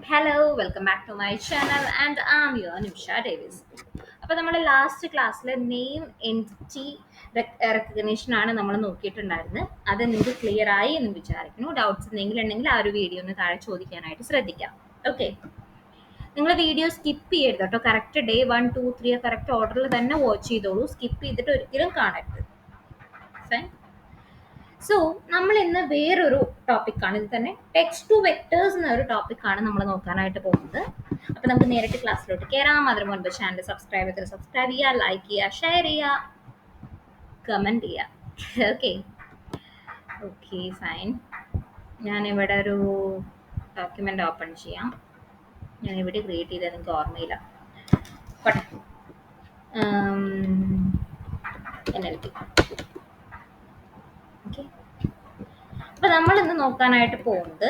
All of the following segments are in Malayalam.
Hello, welcome back to my channel and I'm your Nimsha Davis. അപ്പോൾ നമ്മൾ ലാസ്റ്റ് ക്ലാസ്സിൽ നെയിം എൻറ്റിറ്റി റെക്കഗ്നേഷൻ ആണ് നമ്മൾ നോക്കിയിട്ടുണ്ടായിരുന്നത്. അത് നിങ്ങൾക്ക് ക്ലിയർ ആയി എന്ന് വിചാരിക്കുന്നു. ഡൗട്ട്സ് എന്തെങ്കിലും ഉണ്ടെങ്കിൽ ആ ഒരു വീഡിയോ ഒന്ന് താഴെ ചോദിക്കാനായിട്ട് ശ്രദ്ധിക്കാം. ഓക്കെ, നിങ്ങൾ വീഡിയോ സ്കിപ്പ് ചെയ്യരുത് കേട്ടോ. കറക്റ്റ് ഡേ 1, 2, 3 കറക്റ്റ് ഓർഡറിൽ തന്നെ വാച്ച് ചെയ്തോളൂ. സ്കിപ്പ് ചെയ്തിട്ട് ഒരിക്കലും കാണരുത്. ഫൈൻ. സോ നമ്മൾ ഇന്ന് വേറൊരു ടോപ്പിക്കാണ്, ഇത് തന്നെ ടെക്സ്റ്റ് ടു വെക്ടേഴ്സ് എന്നൊരു ടോപ്പിക്കാണ് നമ്മൾ നോക്കാനായിട്ട് പോകുന്നത്. അപ്പോൾ നമുക്ക് നേരിട്ട് ക്ലാസ്സിലോട്ട് കയറാം. അതിന് മുൻപ് ചാനൽ സബ്സ്ക്രൈബ് ചെയ്യുക, ലൈക്ക് ചെയ്യുക, ഷെയർ ചെയ്യുക, കമൻറ്റ് ചെയ്യുക. Okay okay fine. ഞാനിവിടെ ഒരു ഡോക്യുമെൻ്റ് ഓപ്പൺ ചെയ്യാം. ഞാൻ ഇവിടെ ക്രിയേറ്റ് ചെയ്തത് എനിക്ക് ഓർമ്മയില്ല. But NLP. ഓക്കെ, അപ്പൊ നമ്മൾ ഇന്ന് നോക്കാനായിട്ട് പോകുന്നത്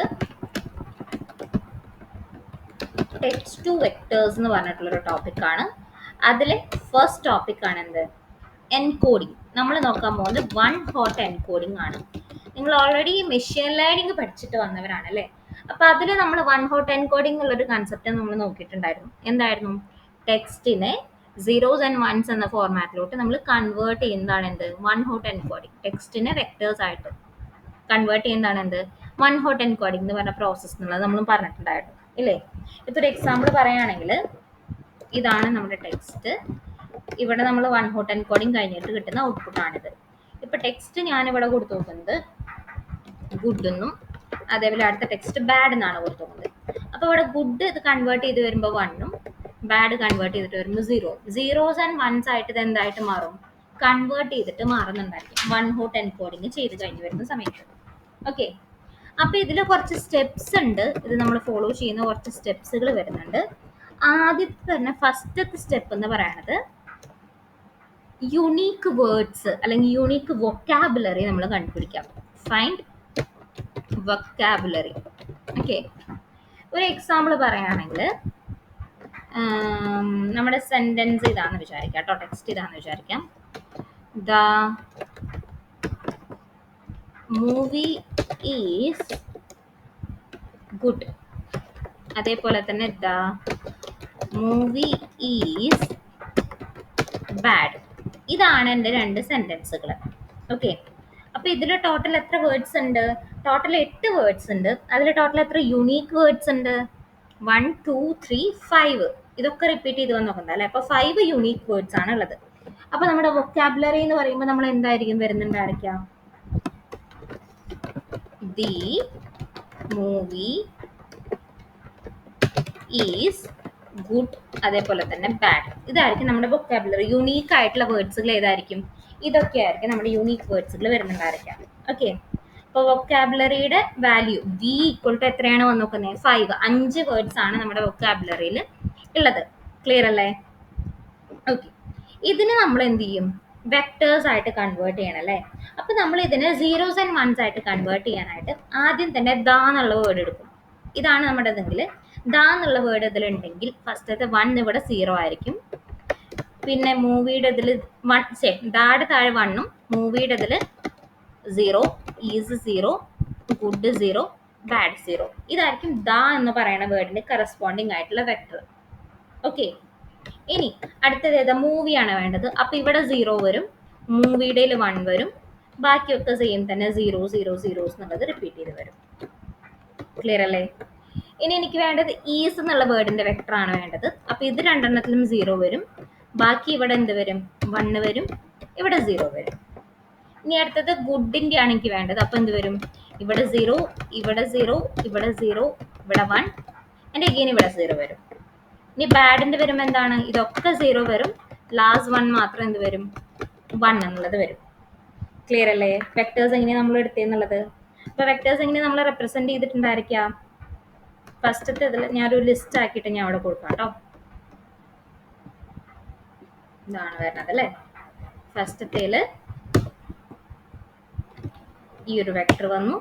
ടെക്സ്റ്റ് ടു വെക്ടേഴ്സ് എന്ന് പറഞ്ഞിട്ടുള്ളൊരു ടോപ്പിക്കാണ്. അതിലെ ഫസ്റ്റ് ടോപ്പിക്കാണ് എന്ത്? എൻകോഡിങ്. നമ്മൾ നോക്കാൻ പോകുന്നത് വൺ ഹോട്ട് എൻകോഡിങ് ആണ്. നിങ്ങൾ ഓൾറെഡി മെഷീൻ ലേണിംഗ് പഠിച്ചിട്ട് വന്നവരാണ് അല്ലേ? അപ്പൊ അതിൽ നമ്മൾ വൺ ഹോട്ട് എൻകോഡിംഗ് ഉള്ളൊരു കൺസെപ്റ്റ് നമ്മൾ നോക്കിയിട്ടുണ്ടായിരുന്നു. എന്തായിരുന്നു? ടെക്സ്റ്റിനെ സീറോസ് ആൻഡ് വൺസ് എന്ന ഫോർമാറ്റിലോട്ട് നമ്മൾ കൺവേർട്ട് ചെയ്യുന്നതാണ് എന്ത്? One hot encoding. ടെക്സ്റ്റിനെ വെക്ടേഴ്സ് ആയിട്ട് കൺവേർട്ട് ചെയ്യുന്നതാണ് എന്ത്? വൺ ഹോട്ട് എൻകോഡിംഗ് എന്ന് പറഞ്ഞ പ്രോസസ്സ് എന്നുള്ളത് നമ്മൾ പറഞ്ഞിട്ടുണ്ടായിരുന്നു ഇല്ലേ? ഇതൊരു എക്സാമ്പിൾ പറയുകയാണെങ്കിൽ, ഇതാണ് നമ്മുടെ ടെക്സ്റ്റ്. ഇവിടെ നമ്മൾ വൺ ഹോട്ട് എൻകോഡിംഗ് കഴിഞ്ഞിട്ട് കിട്ടുന്ന ഔട്ട്പുട്ട് ആണിത്. ഇപ്പൊ ടെക്സ്റ്റ് ഞാനിവിടെ കൊടുത്തു നോക്കുന്നത് ഗുഡ് എന്നും, അതേപോലെ അടുത്ത ടെക്സ്റ്റ് ബാഡ് എന്നാണ് കൊടുത്തു നോക്കുന്നത്. അപ്പൊ ഇവിടെ ഗുഡ് ഇത് കൺവേർട്ട് ചെയ്ത് വരുമ്പോൾ വണ്ണും, ബാഡ് കൺവേർട്ട് ചെയ്തിട്ട് വരുമ്പോൾ സീറോസ് ആൻഡ് വൺസ് ആയിട്ട് ഇത് എന്തായിട്ട് മാറും? കൺവേർട്ട് ചെയ്തിട്ട് മാറുന്നുണ്ടായിരിക്കും വൺ ഹോട്ട് എൻകോഡിങ് ചെയ്ത് കഴിഞ്ഞ് വരുന്ന സമയത്ത്. ഓക്കെ, അപ്പൊ ഇതിൽ കുറച്ച് സ്റ്റെപ്സ് ഉണ്ട്. ഇത് നമ്മൾ ഫോളോ ചെയ്യുന്ന കുറച്ച് സ്റ്റെപ്സുകൾ വരുന്നുണ്ട്. ആദ്യത്തെ തന്നെ ഫസ്റ്റത്തെ സ്റ്റെപ്പ് എന്ന് പറയുന്നത് യുണീക്ക് വേർഡ്സ് അല്ലെങ്കിൽ യുണീക്ക് വൊക്കാബുലറി നമ്മൾ കണ്ടുപിടിക്കാം. Find vocabulary. ഓക്കെ, ഒരു എക്സാമ്പിൾ പറയുകയാണെങ്കിൽ നമ്മുടെ സെന്റൻസ് ഇതാന്ന് വിചാരിക്കാം കേട്ടോ. ടെക്സ്റ്റ് ഇതാന്ന് വിചാരിക്കാം. The movie is good. അതേപോലെ തന്നെ ദ മൂവി ഈസ് ബാഡ്. ഇതാണ് എൻ്റെ രണ്ട് സെന്റൻസുകൾ. ഓക്കെ, അപ്പൊ ഇതിൽ ടോട്ടൽ എത്ര വേർഡ്സ് ഉണ്ട്? ടോട്ടൽ 8 വേർഡ്സ് ഉണ്ട്. അതിൽ ടോട്ടൽ എത്ര യുണീക്ക് വേർഡ്സ് ഉണ്ട്? 1, 2, 3, 5. ഇതൊക്കെ റിപ്പീറ്റ് ചെയ്ത് വന്ന് നോക്കുന്നത് അല്ലേ? അപ്പൊ 5 യുണീക്ക് വേർഡ്സ് ആണ് ഉള്ളത്. അപ്പൊ നമ്മുടെ വൊക്കാബുലറി എന്ന് പറയുമ്പോൾ നമ്മൾ എന്തായിരിക്കും വരുന്നുണ്ടായിരിക്കാം? ദി മൂവി ഈസ് ഗുഡ്, അതേപോലെ തന്നെ ബാഡ്. ഇതായിരിക്കും നമ്മുടെ വൊക്കാബുലറി. യുണീക്ക് ആയിട്ടുള്ള വേർഡ്സുകൾ ഏതായിരിക്കും? ഇതൊക്കെ ആയിരിക്കും നമ്മുടെ യുണീക്ക് വേർഡ്സുകൾ വരുന്നുണ്ടായിരിക്കാം. ഓക്കെ, അപ്പോൾ വൊക്കാബുലറിയുടെ വാല്യൂ വി ഈക്വൽ ടു എത്രയാണ് വന്ന് നോക്കുന്നത്? 5. 5 വേർഡ്സ് ആണ് നമ്മുടെ വൊക്കാബുലറിയിൽ ഉള്ളത്. ക്ലിയർ അല്ലേ? ഓക്കെ, ഇതിന് നമ്മൾ എന്ത് ചെയ്യും? വെക്ടേഴ്സ് ആയിട്ട് കൺവേർട്ട് ചെയ്യണം അല്ലേ? അപ്പൊ നമ്മൾ ഇതിനെ സീറോസ് ആൻഡ് വൺസ് ആയിട്ട് കൺവേർട്ട് ചെയ്യാനായിട്ട് ആദ്യം തന്നെ ദാ എന്നുള്ള വേർഡ് എടുക്കും. ഇതാണ് നമ്മുടെ ഇതെങ്കിൽ ദാ എന്നുള്ള വേർഡ് ഇതിലുണ്ടെങ്കിൽ ഫസ്റ്റത്തെ 1 ഇവിടെ 0 ആയിരിക്കും. പിന്നെ മൂവിയുടെ ഇതിൽ ദായുടെ താഴെ 1ഉം മൂവിയുടെ ഇതിൽ 0, ഈസ് 0, ഗുഡ് 0, ബാഡ് 0. ഇതായിരിക്കും ദാ എന്ന് പറയുന്ന വേർഡിന്റെ കറസ്പോണ്ടിങ് ആയിട്ടുള്ള വെക്ടർ. ഓക്കെ, ഇനി അടുത്തത് ഏതാ? മൂവിയാണ് വേണ്ടത്. അപ്പൊ ഇവിടെ 0 വരും, മൂവിയുടെ 1 വരും, ബാക്കിയൊക്കെ സെയിം തന്നെ 0, 0, 0 എന്നുള്ളത് റിപ്പീറ്റ് ചെയ്ത് വരും. ക്ലിയർ അല്ലേ? ഇനി എനിക്ക് വേണ്ടത് ഈസ് എന്നുള്ള വേർഡിന്റെ വെക്ടർ ആണ് വേണ്ടത്. അപ്പൊ ഇത് രണ്ടെണ്ണത്തിലും 0 വരും, ബാക്കി ഇവിടെ എന്ത് വരും? 1 വരും, ഇവിടെ 0 വരും. ഇനി അടുത്തത് ഗുഡിന്റെ ആണ് എനിക്ക് വേണ്ടത്. അപ്പൊ എന്ത് വരും? ഇവിടെ 0, ഇവിടെ 0, ഇവിടെ 0, ഇവിടെ 1, ആൻഡ് അഗെയിൻ ഇവിടെ 0 വരും. ഇനി ബാഡിന്റെ വരുമ്പോൾ എന്താണ്? ഇതൊക്കെ 0 വരും, ലാസ്റ്റ് 1 മാത്രം എന്ത് വരും? 1 എന്നുള്ളത് വരും. ക്ലിയർ അല്ലേ? വെക്ടേഴ്സ് എങ്ങനെയാണ് നമ്മൾ എടുത്തെന്നുള്ളത്. അപ്പൊ വെക്ടേഴ്സ് എങ്ങനെ നമ്മൾ റെപ്രസെന്റ് ചെയ്തിട്ടുണ്ടായിരിക്കാം? ഫസ്റ്റത്തെ ഇതിൽ ഞാനൊരു ലിസ്റ്റ് ആക്കിയിട്ട് ഞാൻ അവിടെ കൊടുക്കാം കേട്ടോ. ഇതാണ് വരുന്നത് അല്ലേ? ഫസ്റ്റത്തേല് ഈ ഒരു വെക്ടർ വന്നു,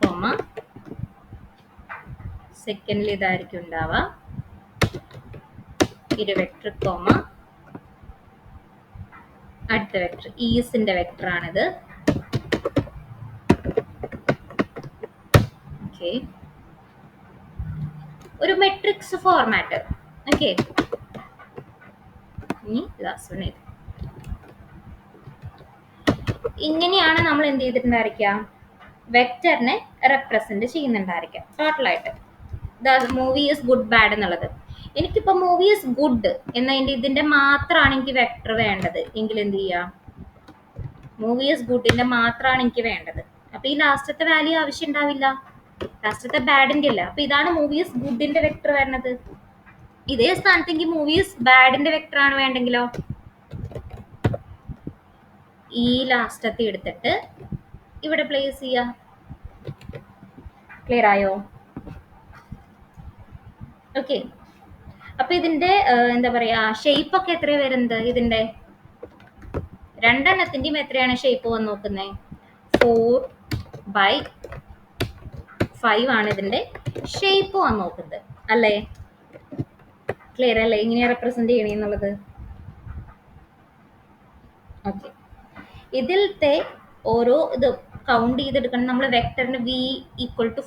കോമ. സെക്കൻഡിൽ ഇതായിരിക്കും ഉണ്ടാവുക, ഒരു വെക്ടർ, കോമ. അടുത്ത വെക്ടർ ഈസിന്റെ വെക്ടർ ആണിത്. ഓക്കെ, ഒരു മെട്രിക്സ് ഫോർമാറ്റ്. ഓക്കെ, ഇനി ലാസ്റ്റ് വൺ ഇത്. ഇങ്ങനെയാണ് നമ്മൾ എന്ത് ചെയ്തിട്ടുണ്ടായിരിക്കുക, വെക്ടറിനെ റെപ്രസെന്റ് ചെയ്യുന്നുണ്ടായിരിക്കുക ടോട്ടലായിട്ട്. മൂവി ഈസ് ഗുഡ് ബാഡ് എന്നുള്ളത്. എനിക്കിപ്പോ മൂവി ഈസ് ഗുഡ് എന്നതിന്റെ ഇതിന്റെ മാത്രമാണ് എനിക്ക് വെക്ടർ വേണ്ടത് എങ്കിൽ എന്ത് ചെയ്യാം, മൂവി ഈസ് ഗുഡിന്റെ മാത്രമാണ് എനിക്ക് വേണ്ടത്. അപ്പൊ ഈ ലാസ്റ്റത്തെ വാല്യൂ ആവശ്യം ഉണ്ടാവില്ല, ലാസ്റ്റത്തെ ബാഡിന്റെ അല്ല. അപ്പൊ ഇതാണ് മൂവി ഈസ് ഗുഡിന്റെ വെക്ടർ വരുന്നത്. ഇതേ സ്ഥാനത്ത് എനിക്ക് മൂവി ഈസ് ബാഡിന്റെ വെക്ടർ ആണ് വേണ്ടെങ്കിലോ, ഈ ലാസ്റ്റത്തെ എടുത്തിട്ട് ഇവിടെ പ്ലേസ് ചെയ്യാം. ക്ലിയർ ആയോ? ഓക്കെ, അപ്പൊ ഇതിന്റെ എന്താ പറയാ, ഷേപ്പ് ഒക്കെ എത്ര വരുന്നത്, ഇതിന്റെ രണ്ടെണ്ണത്തിന്റെയും എത്രയാണ് ഷേപ്പ് വന്ന് നോക്കുന്നത്, 4/5 ആണ് ഇതിന്റെ ഷേപ്പ് വന്ന് നോക്കുന്നത് അല്ലേ? ക്ലിയർ അല്ലേ ഇങ്ങനെ റെപ്രസെന്റ് ചെയ്യണെന്നുള്ളത്? ഓക്കെ, ഇതിലത്തെ ഓരോ ഇത് കൗണ്ട് ചെയ്തെടുക്കണം. നമ്മൾ വെക്ടറിന് v =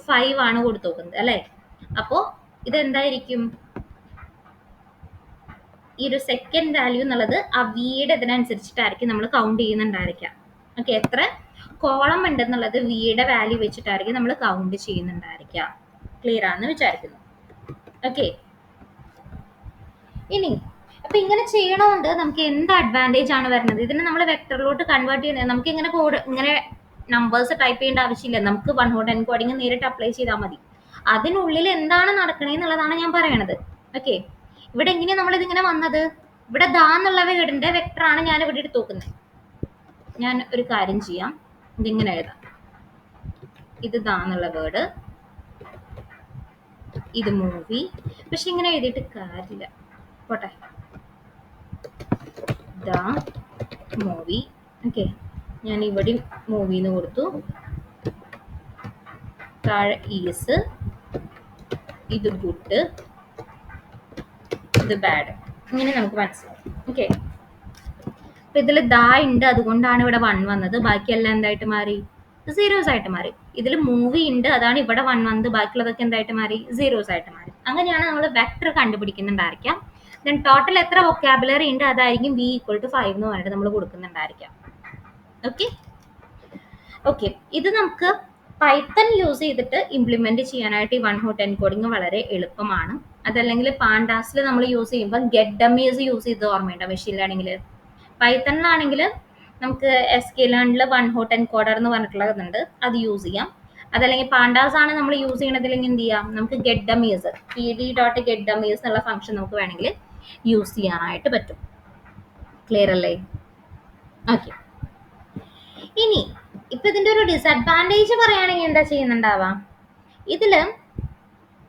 5 ആണ് കൊടുത്തു നോക്കുന്നത് അല്ലേ? അപ്പോ ഇതെന്തായിരിക്കും, ഈ ഒരു സെക്കൻഡ് വാല്യൂ എന്നുള്ളത് ആ വിയുടെ ഇതിനനുസരിച്ചിട്ടായിരിക്കും നമ്മൾ കൗണ്ട് ചെയ്യുന്നുണ്ടായിരിക്കാം. ഓക്കെ, എത്ര കോളം ഉണ്ടെന്നുള്ളത് വിയുടെ വാല്യൂ വെച്ചിട്ടായിരിക്കും നമ്മൾ കൗണ്ട് ചെയ്യുന്നുണ്ടായിരിക്കാം. ക്ലിയർ ആണെന്ന് വിചാരിക്കുന്നു. ഓക്കെ, ഇനി അപ്പൊ ഇങ്ങനെ ചെയ്യണോണ്ട് നമുക്ക് എന്ത് അഡ്വാൻറ്റേജ് ആണ് വരുന്നത്, ഇതിനെ നമ്മൾ വെക്ടറിലോട്ട് കൺവേർട്ട് ചെയ്യണത് നമുക്ക് ഇങ്ങനെ കോഡ് ഇങ്ങനെ നമ്പേഴ്സ് ടൈപ്പ് ചെയ്യേണ്ട ആവശ്യമില്ല. നമുക്ക് 1 ഹോട്ട് എൻകോഡിങ് നേരിട്ട് അപ്ലൈ ചെയ്താൽ മതി. അതിനുള്ളിൽ എന്താണ് നടക്കണേന്നുള്ളതാണ് ഞാൻ പറയണത്. ഓക്കെ, ഇവിടെ എങ്ങനെയാ നമ്മളിതിങ്ങനെ വന്നത്, ഇവിടെ ദാ എന്നുള്ള വേർഡിന്റെ വെക്ടർ ആണ് ഞാൻ ഇവിടെ എടുത്ത് നോക്കുന്നത്. ഞാൻ ഒരു കാര്യം ചെയ്യാം, ഇതിങ്ങനെ എഴുതാം. ഇത് ദാ എന്നുള്ള വേർഡ്, ഇത് മൂവി. പക്ഷെ ഇങ്ങനെ എഴുതിയിട്ട് കാര്യമില്ല, പോട്ടെ. The movie. ഓക്കെ, ഞാൻ ഇവിടെ മൂവിന്ന് കൊടുത്തു, താഴെ ഈസ്, ഇത് ഗുഡ്, ഇത് ബാഡ്. ഇങ്ങനെ നമുക്ക് മനസ്സിലാവും. ഓക്കെ, അപ്പൊ ഇതിൽ ദാ ഉണ്ട്, അതുകൊണ്ടാണ് ഇവിടെ 1 വന്നത്. ബാക്കിയെല്ലാം എന്തായിട്ട് മാറി, സീറോസ് ആയിട്ട് മാറി. ഇതിൽ മൂവി ഉണ്ട്, അതാണ് ഇവിടെ 1 വന്നത്. ബാക്കിയുള്ളതൊക്കെ എന്തായിട്ട് മാറി, സീറോസ് ആയിട്ട് മാറി. അങ്ങനെയാണ് നമ്മൾ വെക്ടർ കണ്ടുപിടിക്കുന്നുണ്ടായിരിക്കാം. ദെൻ ടോട്ടൽ എത്ര വൊക്കാബുലറി ഉണ്ട് അതായിരിക്കും v = 5 എന്ന് പറഞ്ഞിട്ട് നമ്മൾ കൊടുക്കുന്നുണ്ടായിരിക്കാം. ഓക്കെ ഓക്കെ, ഇത് നമുക്ക് പൈത്തൺ യൂസ് ചെയ്തിട്ട് ഇംപ്ലിമെന്റ് ചെയ്യാനായിട്ട് ഈ 1 ഹോട്ട് എൻകോഡിങ് വളരെ എളുപ്പമാണ്. അതല്ലെങ്കിൽ പാണ്ടാസിൽ നമ്മൾ യൂസ് ചെയ്യുമ്പോൾ ഗെറ്റ് ഡമ്മീസ് യൂസ് ചെയ്ത് ഓർമ്മയുണ്ടോ മെഷീൻ ലേണിംഗിൽ? പൈത്തണിലാണെങ്കിൽ നമുക്ക് sklearnൽ 1 ഹോട്ട് എൻകോഡർ എന്ന് പറഞ്ഞിട്ടുള്ളതുണ്ട്, അത് യൂസ് ചെയ്യാം. അതല്ലെങ്കിൽ പാണ്ടാസ് ആണ് നമ്മൾ യൂസ് ചെയ്യണതില്ലെങ്കിൽ എന്ത് ചെയ്യാം, നമുക്ക് ഗെറ്റ് ഡമ്മീസ് pd.getDummies എന്നുള്ള ഫംഗ്ഷൻ നമുക്ക് വേണമെങ്കിൽ യൂസ് ചെയ്യാനായിട്ട് പറ്റും. ക്ലിയർ അല്ലേ? ഓക്കെ, ഇനി ഇപ്പൊ ഇതിന്റെ ഒരു ഡിസഡ്വാൻറ്റേജ് പറയുകയാണെങ്കിൽ എന്താ ചെയ്യുന്നുണ്ടാവാം, ഇതില്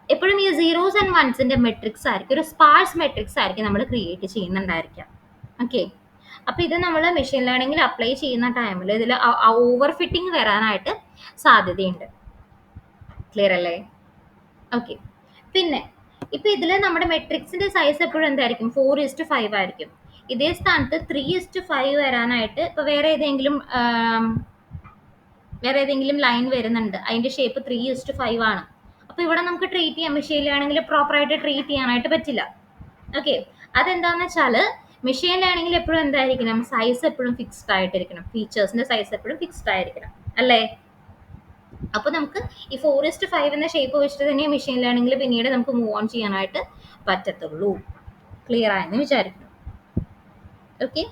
എപ്പോഴും ഈ സീറോസ് ആൻഡ് വൺസിന്റെ മെട്രിക്സ് ആയിരിക്കും, ഒരു സ്പാർസ് മെട്രിക്സ് ആയിരിക്കും നമ്മൾ ക്രിയേറ്റ് ചെയ്യുന്നുണ്ടായിരിക്കാം. ഓക്കെ, അപ്പൊ ഇത് നമ്മൾ മെഷീൻ ലേണിംഗിൽ അപ്ലൈ ചെയ്യുന്ന ടൈമിൽ ഇതിൽ ഓവർ ഫിറ്റിംഗ് വരാനായിട്ട് സാധ്യതയുണ്ട്. ക്ലിയർ അല്ലേ? ഓക്കെ, പിന്നെ ഇപ്പൊ ഇതിൽ നമ്മുടെ മെട്രിക്സിന്റെ സൈസ് എപ്പോഴും എന്തായിരിക്കും, 4:5 ആയിരിക്കും. ഇതേ സ്ഥാനത്ത് 3:5 വരാനായിട്ട് ഇപ്പൊ വേറെ ഏതെങ്കിലും ലൈൻ വരുന്നുണ്ട്, അതിന്റെ ഷേപ്പ് 3:5 ആണ്. അപ്പൊ ഇവിടെ നമുക്ക് ട്രീറ്റ് ചെയ്യാൻ, മെഷീൻ ലേണിംഗിൽ പ്രോപ്പറായിട്ട് ട്രീറ്റ് ചെയ്യാനായിട്ട് പറ്റില്ല. ഓക്കെ, അതെന്താന്ന് വെച്ചാല് മെഷീൻ ലേണിംഗിൽ എപ്പോഴും എന്തായിരിക്കണം, സൈസ് എപ്പോഴും ഫിക്സ്ഡ് ആയിട്ടിരിക്കണം, ഫീച്ചേഴ്സിന്റെ സൈസ് എപ്പോഴും ഫിക്സ്ഡ് ആയിരിക്കണം അല്ലേ? അപ്പൊ നമുക്ക് ഈ 4:5 എന്ന ഷേപ്പ് വെച്ചിട്ട് തന്നെ മെഷീൻ ലേണിംഗിൽ പിന്നീട് നമുക്ക് മൂവ് ഓൺ ചെയ്യാനായിട്ട് പറ്റത്തുള്ളൂ. ക്ലിയർ ആയെന്ന് വിചാരിക്കുന്നു. Okay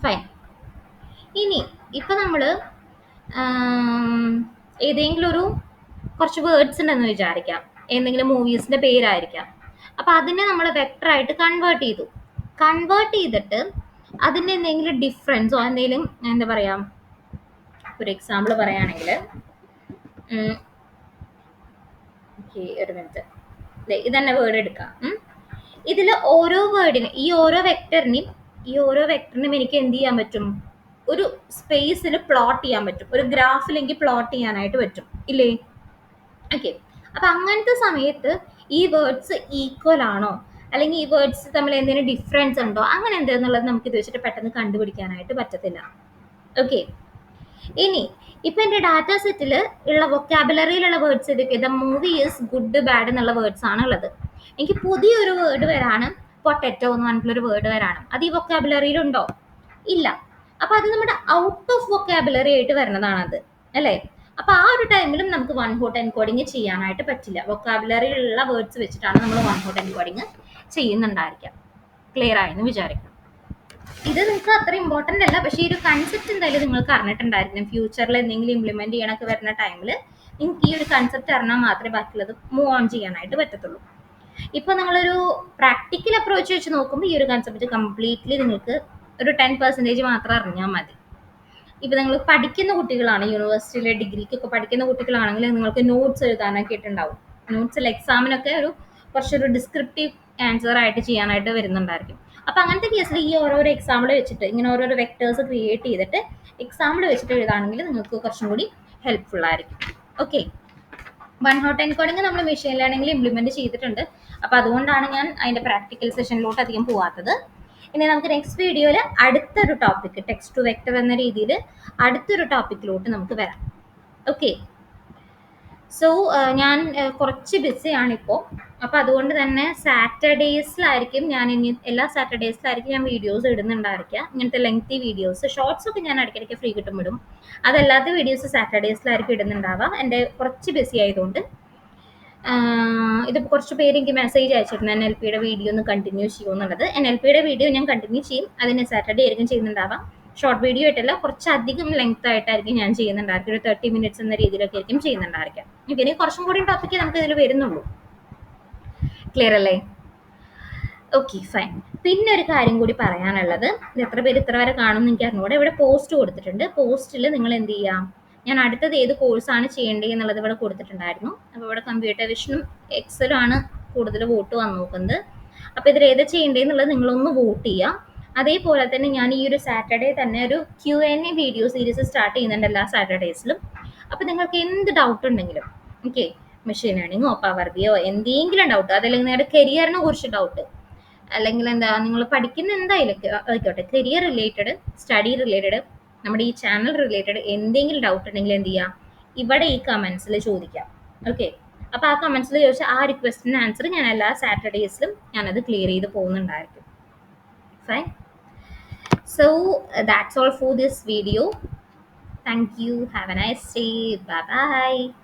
fine. ഇനി ഇപ്പൊ നമ്മള് ഏതെങ്കിലും ഒരു കുറച്ച് വേർഡ്സ് ഉണ്ടെന്ന് വിചാരിക്കാം, ഏതെങ്കിലും മൂവീസിന്റെ പേരായിരിക്കാം. അപ്പൊ അതിനെ നമ്മൾ വെക്ടർ ആയിട്ട് കൺവേർട്ട് ചെയ്തിട്ട് അതിന്റെ എന്തെങ്കിലും ഡിഫറൻസോ എന്തെങ്കിലും എന്താ പറയാ, ഒരു എക്സാമ്പിൾ പറയുകയാണെങ്കിൽ ഒരു മിനിറ്റ്, ഇതന്നെ വേർഡ് എടുക്കാം. ഇതിൽ ഓരോ വേർഡിനും ഈ ഓരോ വെക്ടറിനും എനിക്ക് എന്ത് ചെയ്യാൻ പറ്റും, ഒരു സ്പേസിൽ പ്ലോട്ട് ചെയ്യാൻ പറ്റും, ഒരു ഗ്രാഫിൽ എനിക്ക് പ്ലോട്ട് ചെയ്യാനായിട്ട് പറ്റും ഇല്ലേ? ഓക്കെ, അപ്പൊ അങ്ങനത്തെ സമയത്ത് ഈ വേർഡ്സ് ഈക്വൽ ആണോ അല്ലെങ്കിൽ ഈ വേർഡ്സ് തമ്മിൽ എന്തെങ്കിലും ഡിഫറൻസ് ഉണ്ടോ അങ്ങനെ എന്താന്നുള്ളത് നമുക്ക് ഇത് വെച്ചിട്ട് പെട്ടെന്ന് കണ്ടുപിടിക്കാനായിട്ട് പറ്റത്തില്ല. ഓക്കെ, ഇനി ഇപ്പൊ എന്റെ ഡാറ്റ സെറ്റിൽ ഉള്ള വൊക്കാബുലറിയിലുള്ള വേർഡ്സ് ഇതൊക്കെ the movie is good bad എന്നുള്ള വേർഡ്സ് ആണ് ഉള്ളത്. എനിക്ക് പുതിയൊരു വേർഡ് വരാണ് പൊട്ടറ്റോ എന്ന് പറഞ്ഞിട്ടുള്ളൊരു വേർഡ് വരാണ്. അത് ഈ വൊക്കാബുലറിയിലുണ്ടോ? ഇല്ല. അപ്പൊ അത് നമ്മുടെ ഔട്ട് ഓഫ് വൊക്കാബുലറി ആയിട്ട് വരുന്നതാണത്, അല്ലേ? അപ്പൊ ആ ഒരു ടൈമിലും നമുക്ക് വൺ ഹോട്ട് എൻകോഡിങ് ചെയ്യാനായിട്ട് പറ്റില്ല. വൊക്കാബുലറിയിലുള്ള വേർഡ്സ് വെച്ചിട്ടാണ് നമ്മൾ വൺ ഹോട്ട് എൻകോഡിങ് ചെയ്യുന്നുണ്ടായിരിക്കാം. ക്ലിയർ ആയെന്ന് വിചാരിക്കണം. ഇത് നിങ്ങൾക്ക് അത്ര ഇമ്പോർട്ടൻ്റ് അല്ല, പക്ഷേ ഈ ഒരു കൺസെപ്റ്റ് എന്തായാലും നിങ്ങൾക്ക് അറിഞ്ഞിട്ടുണ്ടായിരിക്കും. ഫ്യൂച്ചറിൽ എന്തെങ്കിലും ഇംപ്ലിമെന്റ് ചെയ്യണൊക്കെ വരുന്ന ടൈമിൽ നിങ്ങൾക്ക് ഈ ഒരു കൺസെപ്റ്റ് അറിഞ്ഞാൽ മാത്രമേ ബാക്കിയുള്ളത് മൂവ് ഓൺ ചെയ്യാനായിട്ട് പറ്റത്തുള്ളൂ. ഇപ്പൊ നിങ്ങളൊരു പ്രാക്ടിക്കൽ അപ്രോച്ച് വെച്ച് നോക്കുമ്പോൾ ഈ ഒരു കൺസെപ്റ്റ് കംപ്ലീറ്റ്ലി നിങ്ങൾക്ക് ഒരു 10% മാത്രം അറിഞ്ഞാൽ മതി. ഇപ്പൊ നിങ്ങൾ പഠിക്കുന്ന കുട്ടികളാണ്, യൂണിവേഴ്സിറ്റിയിലെ ഡിഗ്രിക്കൊക്കെ പഠിക്കുന്ന കുട്ടികളാണെങ്കിൽ നിങ്ങൾക്ക് നോട്ട്സ് എഴുതാനൊക്കെ ഇട്ടുണ്ടാവും. നോട്ട്സിൽ എക്സാമിനൊക്കെ കുറച്ചൊരു ഡിസ്ക്രിപ്റ്റീവ് ആൻസർ ആയിട്ട് ചെയ്യാനായിട്ട് വരുന്നുണ്ടായിരിക്കും. അപ്പൊ അങ്ങനത്തെ കേസിൽ ഈ ഓരോരോ എക്സാമ്പിൾ വെച്ചിട്ട് ഇങ്ങനെ ഓരോരോ വെക്ടേഴ്സ് ക്രിയേറ്റ് ചെയ്തിട്ട് എക്സാമ്പിൾ വെച്ചിട്ട് എഴുതാണെങ്കിൽ നിങ്ങൾക്ക് കുറച്ചും കൂടി ഹെൽപ്ഫുൾ ആയിരിക്കും. ഓക്കെ, വൺ ഹോട്ട് എൻകോഡിങ് നമ്മൾ മെഷീൻ ലേണിംഗിൽ ഇംപ്ലിമെന്റ് ചെയ്തിട്ടുണ്ട്. അപ്പൊ അതുകൊണ്ടാണ് ഞാൻ അതിന്റെ പ്രാക്ടിക്കൽ സെഷനിലോട്ട് അധികം പോവാത്തത്. ഇനി നമുക്ക് നെക്സ്റ്റ് വീഡിയോയിൽ അടുത്തൊരു ടോപ്പിക്, ടെക്സ്റ്റ് ടു വെക്ടർ എന്ന രീതിയിൽ അടുത്തൊരു ടോപ്പിക്കിലോട്ട് നമുക്ക് വരാം. ഓക്കെ, സോ ഞാൻ കുറച്ച് ബിസിയാണ് ഇപ്പോൾ. അപ്പോൾ അതുകൊണ്ട് തന്നെ സാറ്റർഡേയ്സിലായിരിക്കും ഞാൻ ഇനി എല്ലാ സാറ്റർഡേയ്സിലായിരിക്കും ഞാൻ വീഡിയോസ് ഇടുന്നുണ്ടായിരിക്കുക. ഇങ്ങനത്തെ ലെങ്തി വീഡിയോസ്, ഷോർട്സ് ഒക്കെ ഞാൻ ഇടയ്ക്കിടയ്ക്ക് ഫ്രീ കിട്ടും ഇടും. അതല്ലാത്ത വീഡിയോസ് സാറ്റർഡേയ്സിലായിരിക്കും ഇടുന്നുണ്ടാവുക. എൻ്റെ കുറച്ച് ബിസി ആയതുകൊണ്ട്. ഇത് കുറച്ച് പേര് എനിക്ക് മെസ്സേജ് അയച്ചിരുന്നു NLPയുടെ വീഡിയോ ഒന്ന് കണ്ടിന്യൂ ചെയ്യുമെന്നുള്ളത്. NLPയുടെ വീഡിയോ ഞാൻ കണ്ടിന്യൂ ചെയ്യും. അതിന് സാറ്റർഡേ ആയിരിക്കും ചെയ്യുന്നുണ്ടാവാം. ഷോർട്ട് വീഡിയോ ആയിട്ടല്ല, കുറച്ചധികം ലെങ്ത് ആയിട്ടായിരിക്കും ഞാൻ ചെയ്യുന്നുണ്ടായിരിക്കും. ഒരു 30 minutes എന്ന രീതിയിലൊക്കെ ആയിരിക്കും ചെയ്യുന്നുണ്ടായിരിക്കാം. ഇതിന് കുറച്ചും കൂടി ടോപ്പിക്ക് നമുക്ക് ഇതിൽ വരുന്നുള്ളൂ. ക്ലിയർ അല്ലേ? Okay, fine. പിന്നെ ഒരു കാര്യം കൂടി പറയാനുള്ളത്, ഇത് എത്ര പേര് ഇത്ര വരെ കാണുമെന്ന് എനിക്ക് അറിഞ്ഞൂടെ. ഇവിടെ പോസ്റ്റ് കൊടുത്തിട്ടുണ്ട്. പോസ്റ്റിൽ നിങ്ങൾ എന്ത് ചെയ്യാം, ഞാൻ അടുത്തത് ഏത് കോഴ്സാണ് ചെയ്യേണ്ടത് എന്നുള്ളത് ഇവിടെ കൊടുത്തിട്ടുണ്ടായിരുന്നു. അപ്പോൾ ഇവിടെ കമ്പ്യൂട്ടർ വിഷനും എക്സലും ആണ് കൂടുതൽ വോട്ട് വന്നു നോക്കുന്നത്. അപ്പോൾ ഇതിൽ ഏത് ചെയ്യേണ്ടതെന്നുള്ളത് നിങ്ങളൊന്ന് വോട്ട് ചെയ്യാം. അതേപോലെ തന്നെ ഞാൻ ഈ ഒരു സാറ്റർഡേ തന്നെ ഒരു Q&A വീഡിയോ സീരീസ് സ്റ്റാർട്ട് ചെയ്യുന്നുണ്ട് എല്ലാ സാറ്റർഡേയ്സിലും. അപ്പോൾ നിങ്ങൾക്ക് എന്ത് ഡൗട്ട് ഉണ്ടെങ്കിലും, ഓക്കെ, മെഷീൻ ലേണിങ്ങോ പവർ ബിയോ എന്തെങ്കിലും ഡൗട്ട്, അതല്ലെങ്കിൽ നിങ്ങളുടെ കരിയറിനെ കുറിച്ച് ഡൗട്ട്, അല്ലെങ്കിൽ എന്താ നിങ്ങൾ പഠിക്കുന്ന എന്തായാലും ആയിക്കോട്ടെ, കരിയർ റിലേറ്റഡ്, സ്റ്റഡി റിലേറ്റഡ്, നമ്മുടെ ഈ ചാനൽ റിലേറ്റഡ് എന്തെങ്കിലും ഡൗട്ട് ഉണ്ടെങ്കിൽ എന്ത് ചെയ്യാം, ഇവിടെ ഈ കമൻസിൽ ചോദിക്കാം. ഓക്കെ, അപ്പോൾ ആ കമൻസിൽ ചോദിച്ചാൽ ആ റിക്വസ്റ്റിന് ആൻസർ ഞാൻ എല്ലാ സാറ്റർഡേയ്സിലും ഞാനത് ക്ലിയർ ചെയ്ത് പോകുന്നുണ്ടായിരിക്കും. Fine. So that's all for this video. Thank you. Have a nice day. Bye bye.